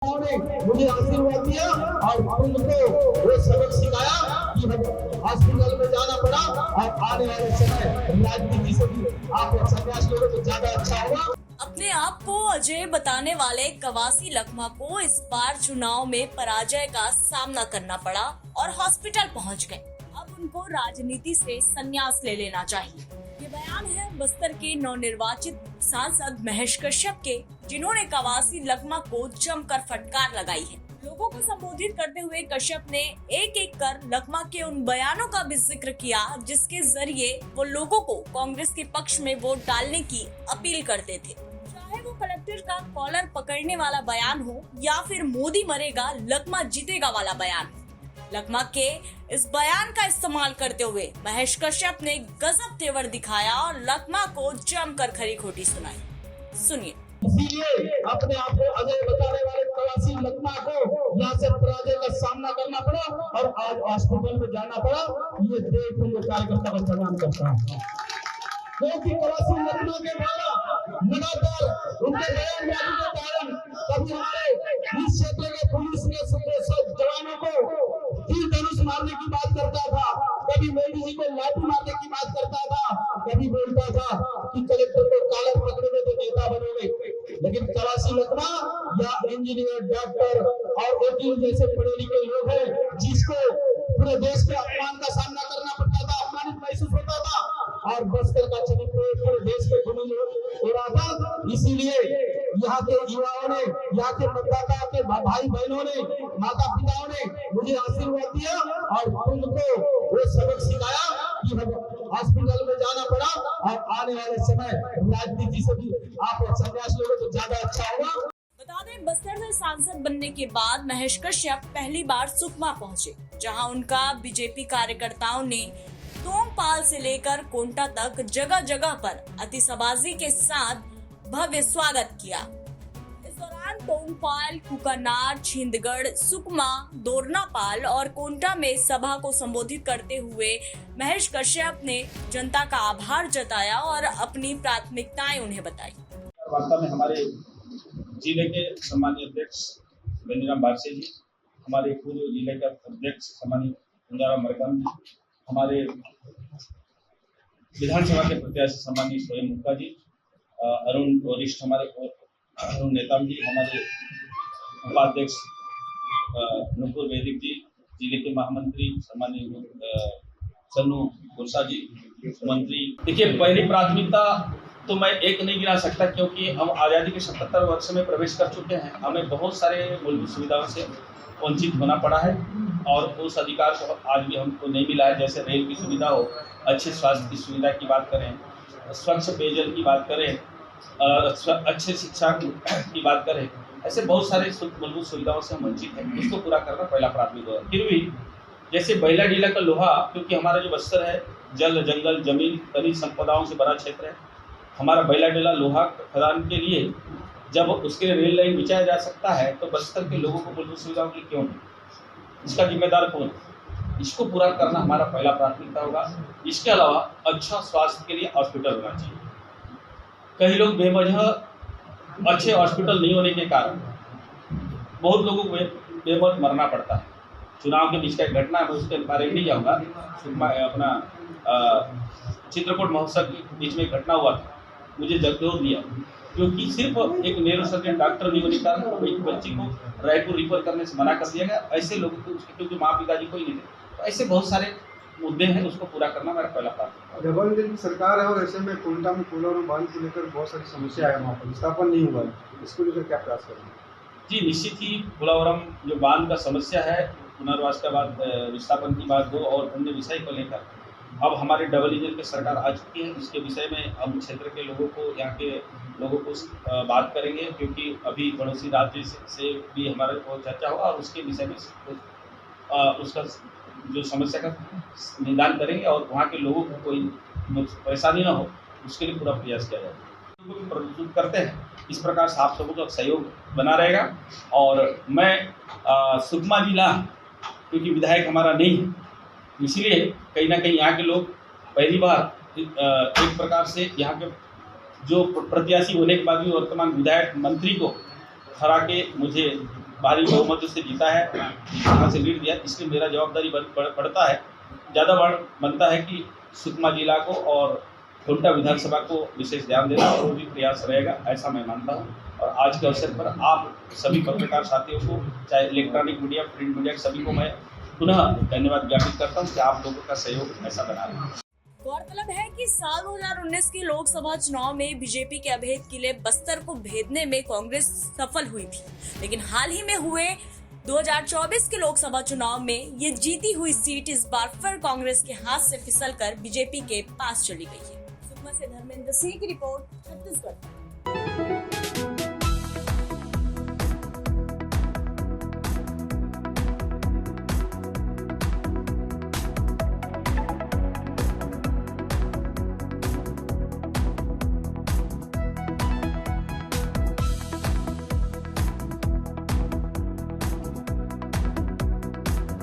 उन्होंने मुझे आशीर्वाद दिया और उनको वो सबक सिखाया कि हॉस्पिटल में जाना पड़ा। और आने वाले समय राजनीति से भी आप संन्यास लोगों तो ज्यादा अच्छा होगा। अपने आप को अजय बताने वाले कवासी लखमा को इस बार चुनाव में पराजय का सामना करना पड़ा और हॉस्पिटल पहुंच गए। अब उनको राजनीति से संन्यास ले लेना चाहिए। ये बयान है बस्तर के नवनिर्वाचित सांसद महेश कश्यप के, जिन्होंने कवासी लखमा को जमकर फटकार लगाई है। लोगों को संबोधित करते हुए कश्यप ने एक एक कर लखमा के उन बयानों का भी जिक्र किया जिसके जरिए वो लोगों को कांग्रेस के पक्ष में वोट डालने की अपील करते थे। चाहे वो कलेक्टर का कॉलर पकड़ने वाला बयान हो या फिर मोदी मरेगा लखमा जीतेगा वाला बयान। लखमा के इस बयान का इस्तेमाल करते हुए महेश कश्यप ने गजब तेवर दिखाया और लखमा को जमकर खरी खोटी सुनाई। सुनिए। इसीलिए अपने आप को अजय बताने वाले कवासी लखमा को यहाँ से पराजय का सामना करना पड़ा और आज हॉस्पिटल में जाना पड़ा। ये देख के कार्यकर्ता को प्रणाम करता हूँ, क्योंकि कवासी लखमा के द्वारा लगातार उनके बयानबाजी के कारण कभी हमारे इस क्षेत्र के पुलिस के सब जवानों को तीर धनुष मारने की बात करता था, कभी मोदी जी को लाठी मारने की बात करता था, कभी बोलता था कि कलेक्टर को कॉलर पकड़ोगे तो नेता बनोगे। लेकिन कवासी लखमा या इंजीनियर, डॉक्टर और वकील जैसे पढ़े लिखे लोग हैं जिसको पूरे देश के अपमान का सामना करना पड़ता था, अपमानित महसूस होता था और बस्तर का चरित्र पूरे देश पे गुण हो रहा था। इसीलिए यहाँ के युवाओं ने, यहाँ के मतदाताओं के भाई बहनों ने, माता पिताओं ने मुझे आशीर्वाद दिया और उनको वो सबक सिखाया कि हॉस्पिटल में जाना पड़ा। और आने वाले समय राजनीति से भी आप संन्यास लोगों तो ज्यादा अच्छा होगा। बता दें, बस्तर से सांसद बनने के बाद महेश कश्यप पहली बार सुकमा पहुंचे, जहां उनका बीजेपी कार्यकर्ताओं ने तोंगपाल से लेकर कोंटा तक जगह जगह पर अतिशबाजी के साथ भव्य स्वागत किया। इस दौरान तोंगपाल, कुकानार, छिंदगढ़, सुकमा, दोरनापाल और कोंटा में सभा को संबोधित करते हुए महेश कश्यप ने जनता का आभार जताया और अपनी प्राथमिकताएं उन्हें बताई। वार्ता में हमारे जिले के सम्मानीय अध्यक्ष बेनीराम बारसे जी, हमारे पूर्व जिले के अध्यक्ष सम्मानीय कुंजाराम मरकाम जी, हमारे विधानसभा के प्रत्याशी सम्मानीय स्वयं मुक्का जी, अरुण वरिष्ठ हमारे अरुण नेताम जी, हमारे उपाध्यक्ष नुपुर वैदिक जी, जिले के महामंत्री सम्मानीय सन्नू गुरसा जी, मंत्री। देखिए, पहली प्राथमिकता तो मैं एक नहीं गिना सकता, क्योंकि हम आज़ादी के 77 वर्ष में प्रवेश कर चुके हैं। हमें बहुत सारे मूलभूत सुविधाओं से वंचित होना पड़ा है और उस अधिकार को आज भी हमको नहीं मिला है। जैसे रेल की सुविधा हो, अच्छे स्वास्थ्य की सुविधा की बात करें, स्वच्छ पेयजल की बात करें, अच्छे शिक्षा की बात करें, ऐसे बहुत सारे मूलभूत सुविधाओं से हम वंचित हैं। इसको पूरा करना पहला प्राथमिकता है। फिर भी जैसे बैला जिला का लोहा, क्योंकि हमारा जो बस्तर है जल, जंगल, जमीन, खनिज संपदाओं से बड़ा क्षेत्र है। हमारा बैला जिला लोहा खदान के लिए जब उसके रेल लाइन बिछाया जा सकता है तो बस्तर के लोगों को मूलभूत सुविधाओं की क्यों नहीं? इसका जिम्मेदार कौन है? इसको पूरा करना हमारा पहला प्राथमिकता होगा। इसके अलावा अच्छा स्वास्थ्य के लिए हॉस्पिटल होना चाहिए। कई लोग बेवजह अच्छे हॉस्पिटल नहीं होने के कारण बहुत लोगों को बेमौत मरना पड़ता है। चुनाव के बीच का एक घटना है, मैं उसके बारे में नहीं जाऊँगा। अपना चित्रकूट महोत्सव के बीच में घटना हुआ था, मुझे जगदोष दिया, क्योंकि सिर्फ एक न्यूरोसर्जन डॉक्टर नहीं होने के कारण एक बच्ची को रायपुर रिफर करने से मना कर दिया गया। ऐसे लोगों को, क्योंकि माँ पिताजी कोई नहीं थे, तो ऐसे बहुत सारे मुद्दे हैं, उसको पूरा करना मेरा पहला प्राथमिकता है। डबल इंजन की सरकार है और ऐसे में कोंटा में कूलर और बांध को लेकर बहुत सारी समस्या है, वहाँ पर विस्थापन नहीं हुआ है, इसको लेकर क्या प्रयास करेंगे? जी, निश्चित ही पोलावरम जो बांध का समस्या है, पुनर्वास के बाद विस्थापन की बात हो और अन्य विषय को लेकर अब हमारे डबल इंजन की सरकार आ चुकी है। इसके विषय में हम क्षेत्र के लोगों को, यहाँ के लोगों को बात करेंगे, क्योंकि अभी पड़ोसी राज्य से भी हमारे को चर्चा होगा और उसके विषय में उसका जो समस्या का निदान करेंगे और वहाँ के लोगों को कोई परेशानी ना हो, उसके लिए पूरा प्रयास किया जाएगा। प्रस्तुत करते हैं, इस प्रकार से आप सबों का सहयोग बना रहेगा। और मैं सुकमा जिला, क्योंकि विधायक हमारा नहीं है, इसलिए कहीं ना कहीं यहाँ के लोग पहली बार एक प्रकार से यहाँ के जो प्रत्याशी होने के बाद भी वर्तमान विधायक मंत्री को हरा के मुझे भारी बहुमत से जीता है, यहाँ से लीड दिया, इसलिए मेरा जवाबदारी बढ़ता है, ज़्यादा बनता है कि सुकमा जिला को और खुंटा विधानसभा को विशेष ध्यान देना, और वो भी प्रयास रहेगा, ऐसा मैं मानता हूँ। और आज के अवसर पर आप सभी पत्रकार साथियों को, चाहे इलेक्ट्रॉनिक मीडिया, प्रिंट मीडिया, सभी को मैं पुनः धन्यवाद ज्ञापित करता हूँ कि आप लोगों का सहयोग ऐसा बना रहा है। गौरतलब है कि साल 2019 के लोकसभा चुनाव में बीजेपी के अभेद किले बस्तर को भेदने में कांग्रेस सफल हुई थी, लेकिन हाल ही में हुए 2024 के लोकसभा चुनाव में ये जीती हुई सीट इस बार फिर कांग्रेस के हाथ से फिसलकर बीजेपी के पास चली गई है। सुकमा से धर्मेंद्र सिंह की रिपोर्ट, छत्तीसगढ़।